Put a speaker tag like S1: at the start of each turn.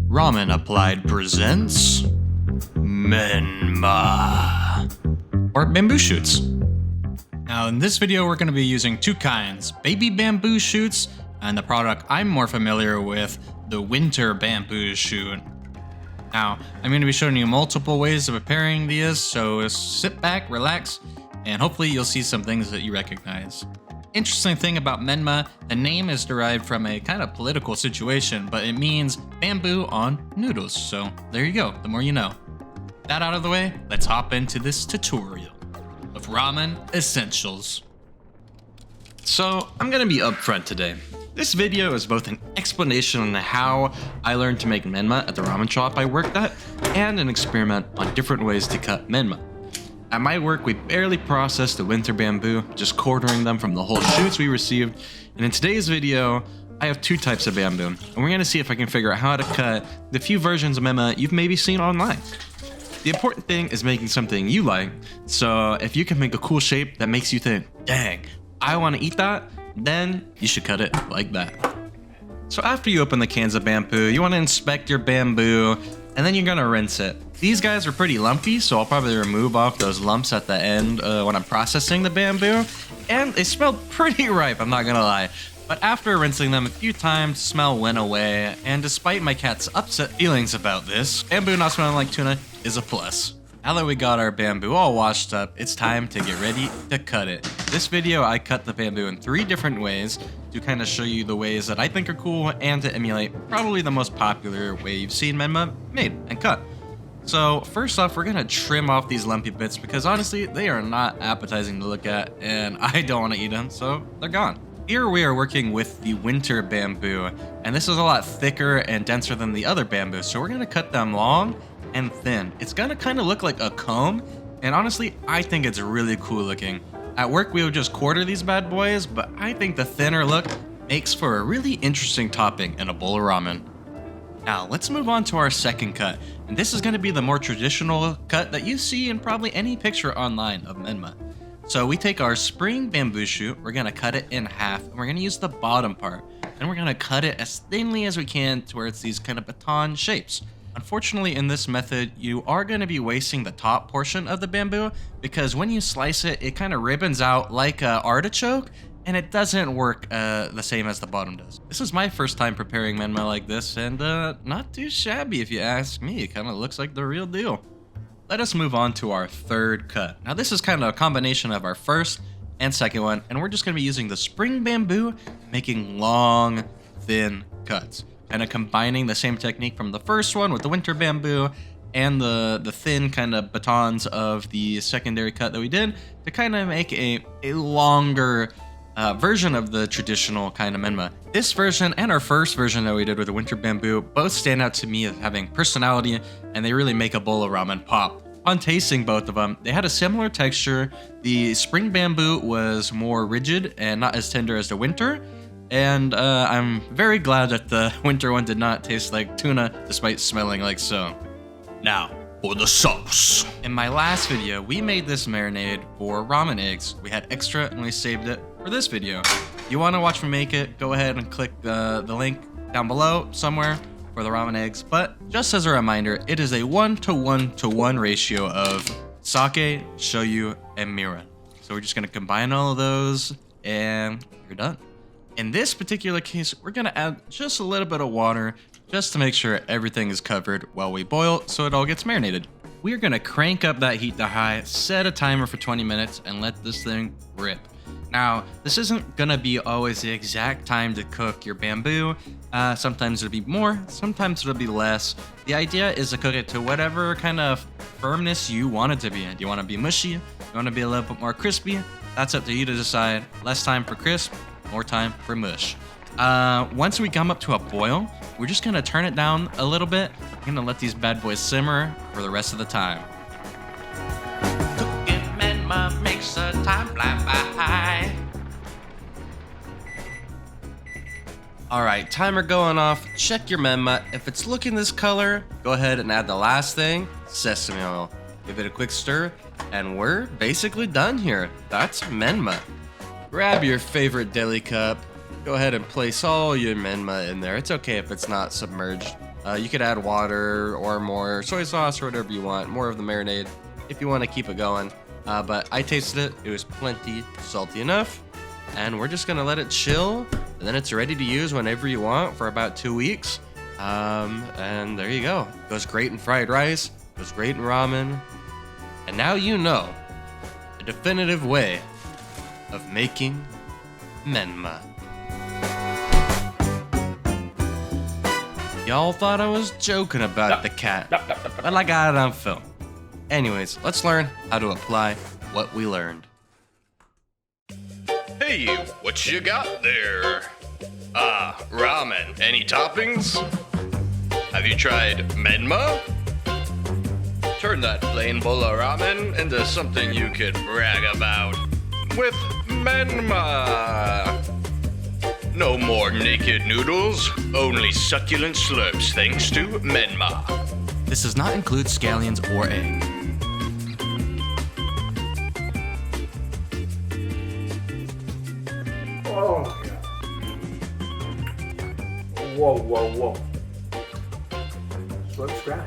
S1: Ramen Applied presents MENMA, or bamboo shoots. Now in this video we're going to be using two kinds, baby bamboo shoots and the product I'm more familiar with, the winter bamboo shoot. Now I'm going to be showing you multiple ways of preparing these, so sit back, relax, and hopefully you'll see some things that you recognize. Interesting thing about MENMA, the name is derived from a kind of political situation, but it means bamboo on noodles, so there you go, the more you know. That out of the way, let's hop into this tutorial of Ramen Essentials. So I'm gonna be upfront today. This video is both an explanation on how I learned to make MENMA at the ramen shop I worked at, and an experiment on different ways to cut MENMA. At my work, we barely processed the winter bamboo, just quartering them from the whole shoots we received. And in today's video, I have two types of bamboo, and we're gonna see if I can figure out how to cut the few versions of MENMA you've maybe seen online. The important thing is making something you like, so if you can make a cool shape that makes you think, dang, I wanna eat that, then you should cut it like that. So after you open the cans of bamboo, you wanna inspect your bamboo, and then you're gonna rinse it. These guys are pretty lumpy, so I'll probably remove off those lumps at the end when I'm processing the bamboo. And they smelled pretty ripe, I'm not gonna lie. But after rinsing them a few times, smell went away, and despite my cat's upset feelings about this, bamboo not smelling like tuna is a plus. Now that we got our bamboo all washed up, it's time to get ready to cut it. This video, I cut the bamboo in 3 different ways to kind of show you the ways that I think are cool and to emulate probably the most popular way you've seen MENMA made and cut. So first off, we're gonna trim off these lumpy bits because honestly, they are not appetizing to look at and I don't wanna eat them, so they're gone. Here we are working with the winter bamboo, and this is a lot thicker and denser than the other bamboo, so we're gonna cut them long and thin. It's gonna kind of look like a comb, and honestly, I think it's really cool looking. At work, we would just quarter these bad boys, but I think the thinner look makes for a really interesting topping in a bowl of ramen. Now, let's move on to our second cut, and this is gonna be the more traditional cut that you see in probably any picture online of MENMA. So we take our spring bamboo shoot, we're gonna cut it in half, and we're gonna use the bottom part, and we're gonna cut it as thinly as we can to where it's these kind of baton shapes. Unfortunately, in this method, you are gonna be wasting the top portion of the bamboo, because when you slice it, it kind of ribbons out like an artichoke, and it doesn't work the same as the bottom does. This is my first time preparing MENMA like this, and not too shabby if you ask me. It kind of looks like the real deal. Let us move on to our third cut. Now this is kind of a combination of our first and second one, and we're just gonna be using the spring bamboo, making long, thin cuts. Kind of combining the same technique from the first one with the winter bamboo and the thin kind of batons of the secondary cut that we did to kind of make a longer version of the traditional kind of MENMA. This version and our first version that we did with the winter bamboo both stand out to me as having personality, and they really make a bowl of ramen pop. On tasting both of them, they had a similar texture. The spring bamboo was more rigid and not as tender as the winter, and I'm very glad that the winter one did not taste like tuna despite smelling like so. Now, for the sauce. In my last video, we made this marinade for ramen eggs. We had extra and we saved it for this video. If you want to watch me make it, go ahead and click the link down below somewhere for the ramen eggs. But just as a reminder, it is a 1:1:1 ratio of sake, shoyu, and mirin. So we're just gonna combine all of those and you're done. In this particular case, we're gonna add just a little bit of water just to make sure everything is covered while we boil so it all gets marinated. We are gonna crank up that heat to high, set a timer for 20 minutes, and let this thing rip. Now, this isn't gonna be always the exact time to cook your bamboo. Sometimes it'll be more, sometimes it'll be less. The idea is to cook it to whatever kind of firmness you want it to be. Do you wanna be mushy? You wanna be a little bit more crispy? That's up to you to decide. Less time for crisp, more time for mush. Once we come up to a boil, we're just gonna turn it down a little bit. We're gonna let these bad boys simmer for the rest of the time. Cooking MENMA makes the time fly by. Alright, timer going off. Check your MENMA. If it's looking this color, go ahead and add the last thing, sesame oil. Give it a quick stir, and we're basically done here. That's MENMA. Grab your favorite deli cup. Go ahead and place all your MENMA in there. It's okay if it's not submerged.
S2: You could add water or more soy sauce or whatever you want, more of the marinade if you want to keep it going. But I tasted it, it was plenty salty enough. And we're just gonna let it chill, and then it's ready to use whenever you want for about 2 weeks. And there you go. Goes great in fried rice, goes great in ramen. And now you know a definitive way of making MENMA. Y'all thought I was joking about the cat, but I got it on film. Anyways, let's learn how to apply what we learned.
S3: Hey, what you got there? Ramen. Any toppings? Have you tried MENMA? Turn that plain bowl of ramen into something you could brag about with MENMA. No more naked noodles, only succulent slurps thanks to MENMA.
S1: This does not include scallions or egg.
S4: Oh my god. Whoa, whoa, whoa. Slurp's dry.